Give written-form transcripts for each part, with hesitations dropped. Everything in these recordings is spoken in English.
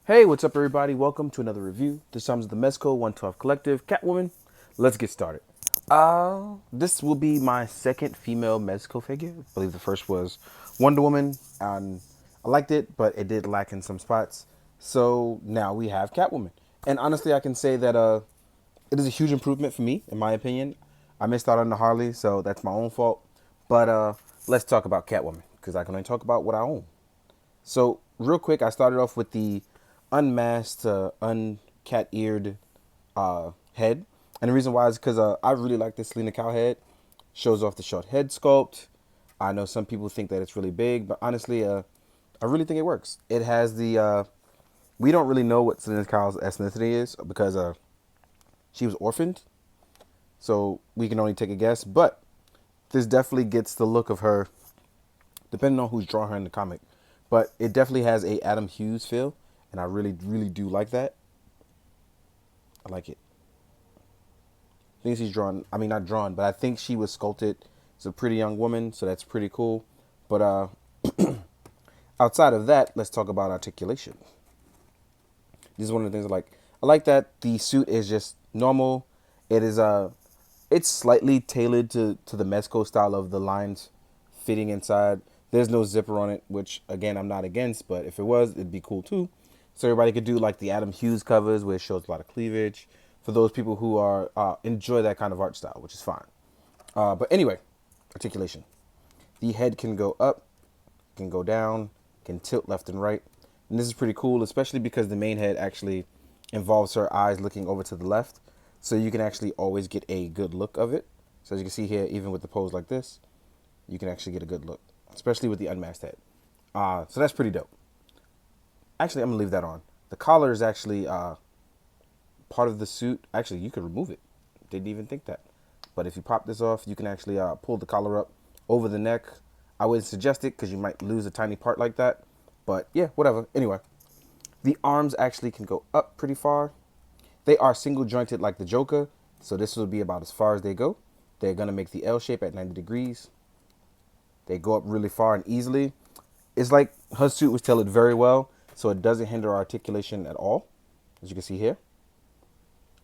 Hey, what's up, everybody? Welcome to another review. This time is the Mezco 112 Collective Catwoman. Let's get started. This will be my second female Mezco figure. I believe the first was Wonder Woman, and I liked it, but it did lack in some spots. So now we have Catwoman, and honestly, I can say that it is a huge improvement for me, in my opinion. I missed out on the Harley, so that's my own fault. But let's talk about Catwoman because I can only talk about what I own. So real quick, I started off with the unmasked, uncat-eared head, and the reason why is because I really like this Selena cow head. Shows off the short head sculpt. I know some people think that it's really big, but honestly, I really think it works. It has the we don't really know what Selena cow's ethnicity is because she was orphaned, so we can only take a guess. But this definitely gets the look of her, depending on who's drawing her in the comic. But it definitely has a Adam Hughes feel, and I really, really do like that. I like it. I think she's drawn. I mean, not drawn, but I think she was sculpted. It's a pretty young woman, so that's pretty cool. But outside of that, let's talk about articulation. This is one of the things I like. I like that the suit is just normal. It is it's slightly tailored to the Mezco style of the lines fitting inside. There's no zipper on it, which again I'm not against, but if it was, it'd be cool too. So everybody could do like the Adam Hughes covers where it shows a lot of cleavage. For those people who are enjoy that kind of art style, which is fine. But anyway, articulation. The head can go up, can go down, can tilt left and right. And this is pretty cool, especially because the main head actually involves her eyes looking over to the left. So you can actually always get a good look of it. So as you can see here, even with the pose like this, you can actually get a good look, especially with the unmasked head. So that's pretty dope. Actually, I'm going to leave that on. The collar is actually part of the suit. Actually, you could remove it. Didn't even think that. But if you pop this off, you can actually pull the collar up over the neck. I wouldn't suggest it because you might lose a tiny part like that. But yeah, whatever. Anyway, the arms actually can go up pretty far. They are single jointed like the Joker. So this will be about as far as they go. They're going to make the L shape at 90 degrees. They go up really far and easily. It's like her suit was tailored very well, so it doesn't hinder articulation at all, as you can see here.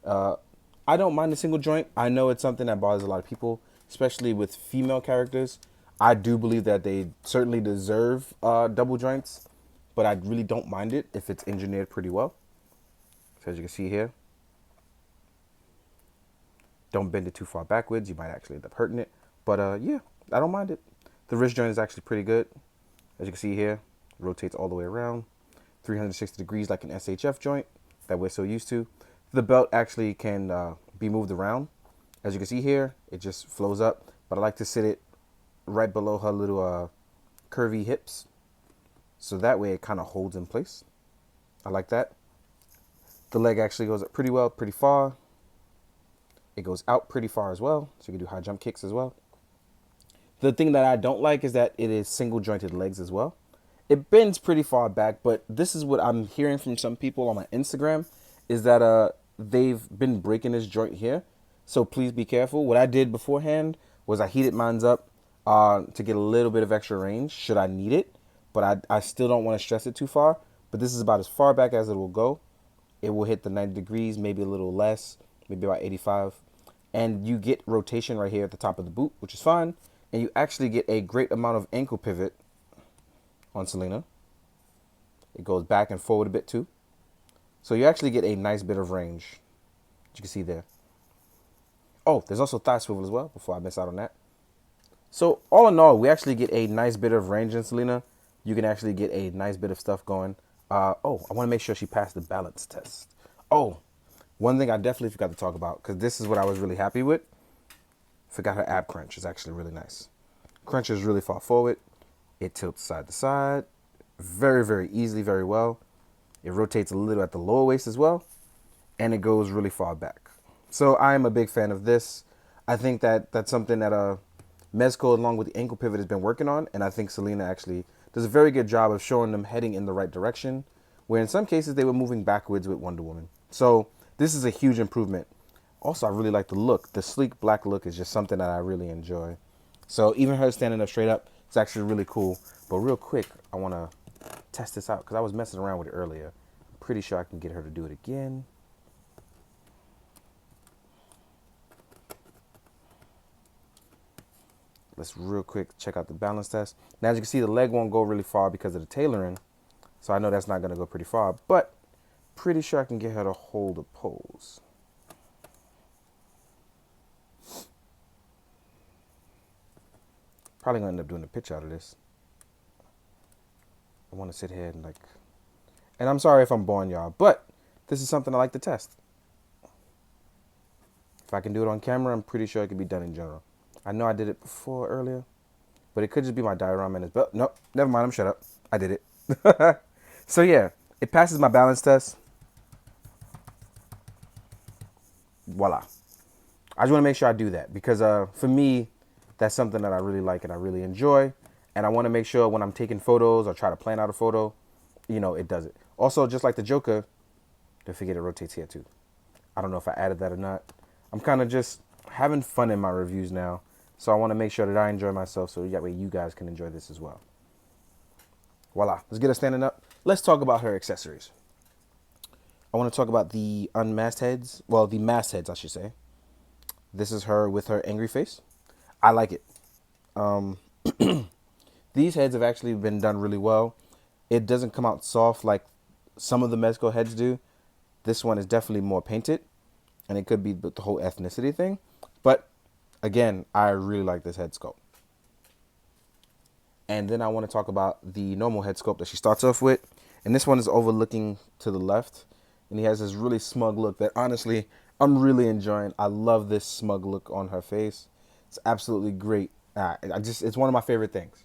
I don't mind the single joint. I know it's something that bothers a lot of people, especially with female characters. I do believe that they certainly deserve double joints, but I really don't mind it if it's engineered pretty well. So as you can see here, don't bend it too far backwards. You might actually end up hurting it. But yeah, I don't mind it. The wrist joint is actually pretty good. As you can see here, it rotates all the way around. 360 degrees like an SHF joint that we're so used to. The belt actually can be moved around. As you can see here, it just flows up. But I like to sit it right below her little curvy hips. So that way it kind of holds in place. I like that. The leg actually goes up pretty well, pretty far. It goes out pretty far as well. So you can do high jump kicks as well. The thing that I don't like is that it is single jointed legs as well. It bends pretty far back, but this is what I'm hearing from some people on my Instagram is that they've been breaking this joint here. So please be careful. What I did beforehand was I heated mine up to get a little bit of extra range should I need it, but I still don't want to stress it too far. But this is about as far back as it will go. It will hit the 90 degrees, maybe a little less, maybe about 85. And you get rotation right here at the top of the boot, which is fine. And you actually get a great amount of ankle pivot on Selena. It goes back and forward a bit too. So you actually get a nice bit of range, as you can see there. Oh, there's also thigh swivel as well, before I miss out on that. So all in all, we actually get a nice bit of range in Selena. You can actually get a nice bit of stuff going. Oh, I want to make sure she passed the balance test. Oh, one thing I definitely forgot to talk about, because this is what I was really happy with. Forgot her ab crunch is actually really nice. Crunch is really far forward. It tilts side to side. Very, very easily, very well. It rotates a little at the lower waist as well. And it goes really far back. So I am a big fan of this. I think that that's something that Mezco, along with the ankle pivot, has been working on. And I think Selena actually does a very good job of showing them heading in the right direction, where in some cases they were moving backwards with Wonder Woman. So this is a huge improvement. Also, I really like the look. The sleek black look is just something that I really enjoy. So even her standing up straight up, it's actually really cool. But real quick, I want to test this out because I was messing around with it earlier. pretty sure I can get her to do it again. Let's real quick check out the balance test. Now, as you can see, the leg won't go really far because of the tailoring. So I know that's not going to go pretty far, but pretty sure I can get her to hold a pose. Probably going to end up doing a pitch out of this. I want to sit here and and I'm sorry if I'm boring y'all, but this is something I like to test. If I can do it on camera, I'm pretty sure it can be done in general. I know I did it before earlier, but it could just be my diorama in his belt. Nope, never mind, I'm shut up. I did it. So yeah, it passes my balance test. Voila. I just want to make sure I do that because for me, that's something that I really like and I really enjoy. And I want to make sure when I'm taking photos or try to plan out a photo, it does it. Also, just like the Joker, don't forget it rotates here too. I don't know if I added that or not. I'm kind of just having fun in my reviews now. So I want to make sure that I enjoy myself so that way you guys can enjoy this as well. Voila. Let's get her standing up. Let's talk about her accessories. I want to talk about the unmasked heads. Well, the masked heads, I should say. This is her with her angry face. I like it. These heads have actually been done really well. It doesn't come out soft like some of the Mezco heads do. This one is definitely more painted. And it could be the whole ethnicity thing. But again, I really like this head sculpt. And then I want to talk about the normal head sculpt that she starts off with. And this one is overlooking to the left. And he has this really smug look that honestly, I'm really enjoying. I love this smug look on her face. It's absolutely great. It's one of my favorite things.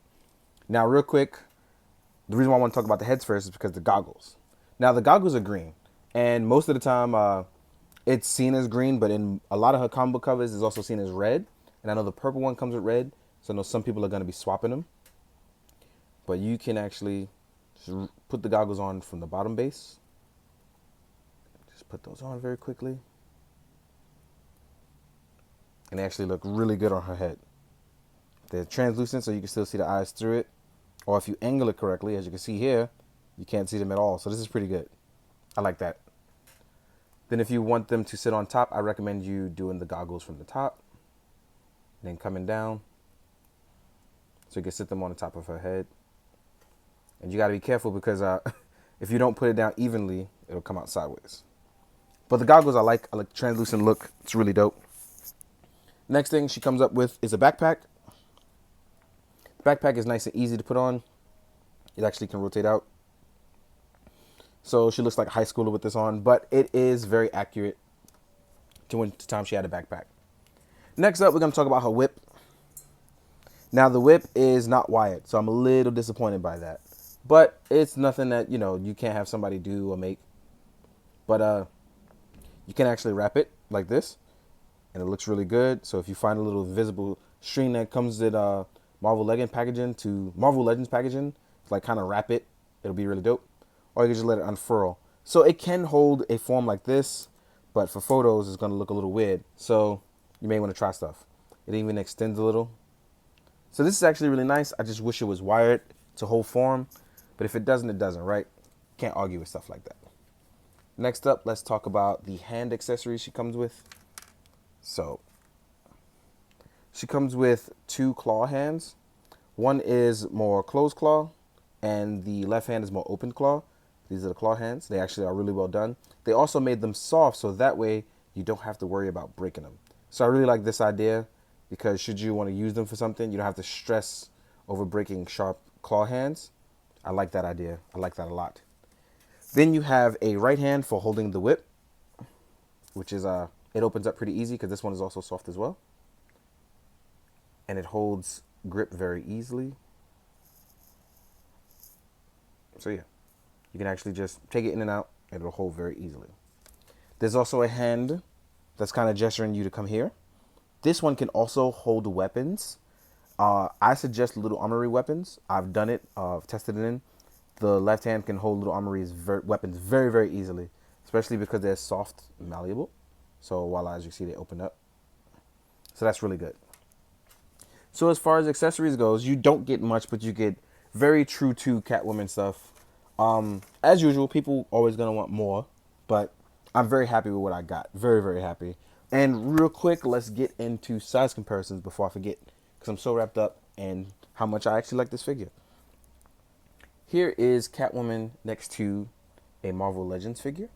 Now, real quick, the reason why I want to talk about the heads first is because the goggles. Now, the goggles are green. And most of the time, it's seen as green, but in a lot of her comic book covers, it's also seen as red. And I know the purple one comes with red, so I know some people are going to be swapping them. But you can actually just put the goggles on from the bottom base. Just put those on very quickly. And they actually look really good on her head. They're translucent, so you can still see the eyes through it. Or if you angle it correctly, as you can see here, you can't see them at all. So this is pretty good. I like that. Then if you want them to sit on top, I recommend you doing the goggles from the top. Then coming down. So you can sit them on the top of her head. And you got to be careful because if you don't put it down evenly, it'll come out sideways. But the goggles I like translucent look. It's really dope. Next thing she comes up with is a backpack. The backpack is nice and easy to put on. It actually can rotate out. So she looks like a high schooler with this on, but it is very accurate to when the time she had a backpack. Next up, we're going to talk about her whip. Now, the whip is not wired, so I'm a little disappointed by that. But it's nothing that, you can't have somebody do or make. But you can actually wrap it like this, and it looks really good. So if you find a little visible string that comes with Marvel Legends packaging, like kind of wrap it, it'll be really dope. Or you can just let it unfurl. So it can hold a form like this, but for photos, it's going to look a little weird. So you may want to try stuff. It even extends a little. So this is actually really nice. I just wish it was wired to hold form. But if it doesn't, it doesn't, right? Can't argue with stuff like that. Next up, let's talk about the hand accessories she comes with. So she comes with 2 claw hands. One is more closed claw, and the left hand is more open claw. These are the claw hands. They actually are really well done. They also made them soft, so that way you don't have to worry about breaking them. So I really like this idea because should you want to use them for something, you don't have to stress over breaking sharp claw hands. I like that idea. I like that a lot. Then you have a right hand for holding the whip, which is, it opens up pretty easy because this one is also soft as well. And it holds grip very easily. So yeah, you can actually just take it in and out and it'll hold very easily. There's also a hand that's kind of gesturing you to come here. This one can also hold weapons. I suggest little armory weapons. I've done it. I've tested it in. The left hand can hold little armory weapons very, very easily, especially because they're soft, malleable. So voila, as you see, they open up. So that's really good. So as far as accessories goes, you don't get much, but you get very true to Catwoman stuff. As usual, people always gonna want more, but I'm very happy with what I got. Very, very happy. And real quick, let's get into size comparisons before I forget, because I'm so wrapped up in how much I actually like this figure. Here is Catwoman next to a Marvel Legends figure.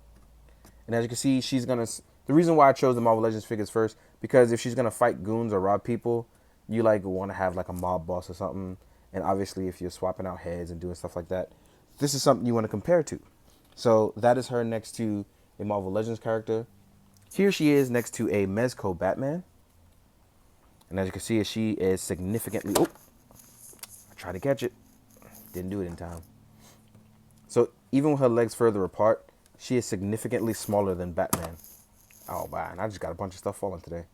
And as you can see, she's gonna. The reason why I chose the Marvel Legends figures first, because if she's gonna fight goons or rob people, you like want to have like a mob boss or something. And obviously, if you're swapping out heads and doing stuff like that, this is something you want to compare to. So that is her next to a Marvel Legends character. Here she is next to a Mezco Batman. And as you can see, she is significantly. Oh, I tried to catch it, didn't do it in time. So even with her legs further apart, she is significantly smaller than Batman. Oh, man, I just got a bunch of stuff falling today.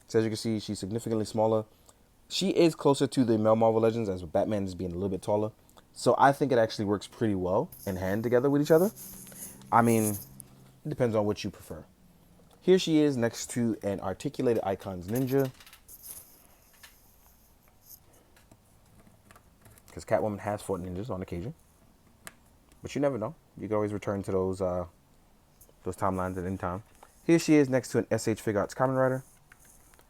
So as you can see, she's significantly smaller. She is closer to the male Marvel Legends, as Batman is being a little bit taller. So I think it actually works pretty well in hand together with each other. I mean, it depends on what you prefer. Here she is next to an Articulated Icons Ninja. Because Catwoman has fought ninjas on occasion. But you never know. You can always return to those timelines at any time. Here she is next to an SH Fig Arts Kamen Rider.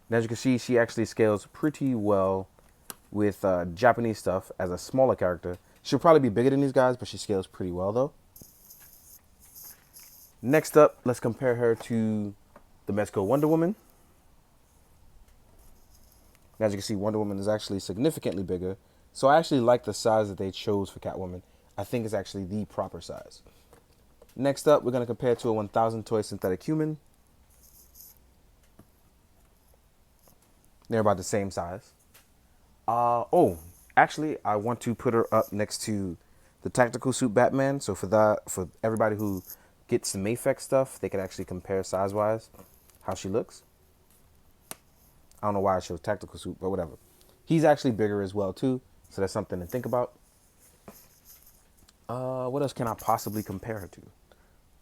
And as you can see, she actually scales pretty well with Japanese stuff as a smaller character. She'll probably be bigger than these guys, but she scales pretty well though. Next up, let's compare her to the Mezco Wonder Woman. And as you can see, Wonder Woman is actually significantly bigger. So I actually like the size that they chose for Catwoman. I think it's actually the proper size. Next up, we're going to compare it to a 1000 Toy Synthetic Human. They're about the same size. Oh, actually, I want to put her up next to the Tactical Suit Batman. So for everybody who gets the Mayfex stuff, they can actually compare size-wise how she looks. I don't know why I chose Tactical Suit, but whatever. He's actually bigger as well, too. So that's something to think about. What else can I possibly compare her to?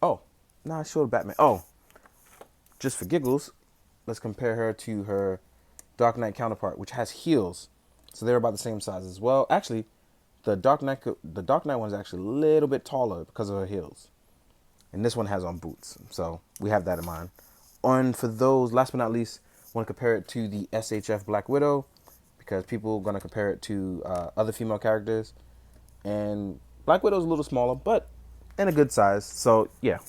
Oh, no, I showed Batman. Oh, just for giggles, let's compare her to her Dark Knight counterpart, which has heels. So they're about the same size as well. Actually, the Dark Knight one is actually a little bit taller because of her heels. And this one has on boots. So we have that in mind. And for those, last but not least, I want to compare it to the SHF Black Widow, because people are going to compare it to other female characters. And Black Widow's a little smaller, but in a good size. So, yeah.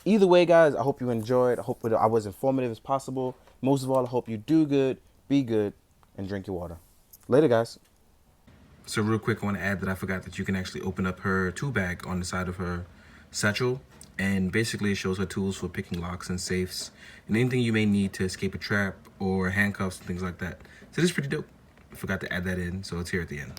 Either way, guys, I hope you enjoyed. I hope I was informative as possible. Most of all, I hope you do good, be good, and drink your water. Later, guys. So real quick, I want to add that I forgot that you can actually open up her tool bag on the side of her satchel. And basically, it shows her tools for picking locks and safes and anything you may need to escape a trap or handcuffs and things like that. So this is pretty dope. I forgot to add that in, so it's here at the end.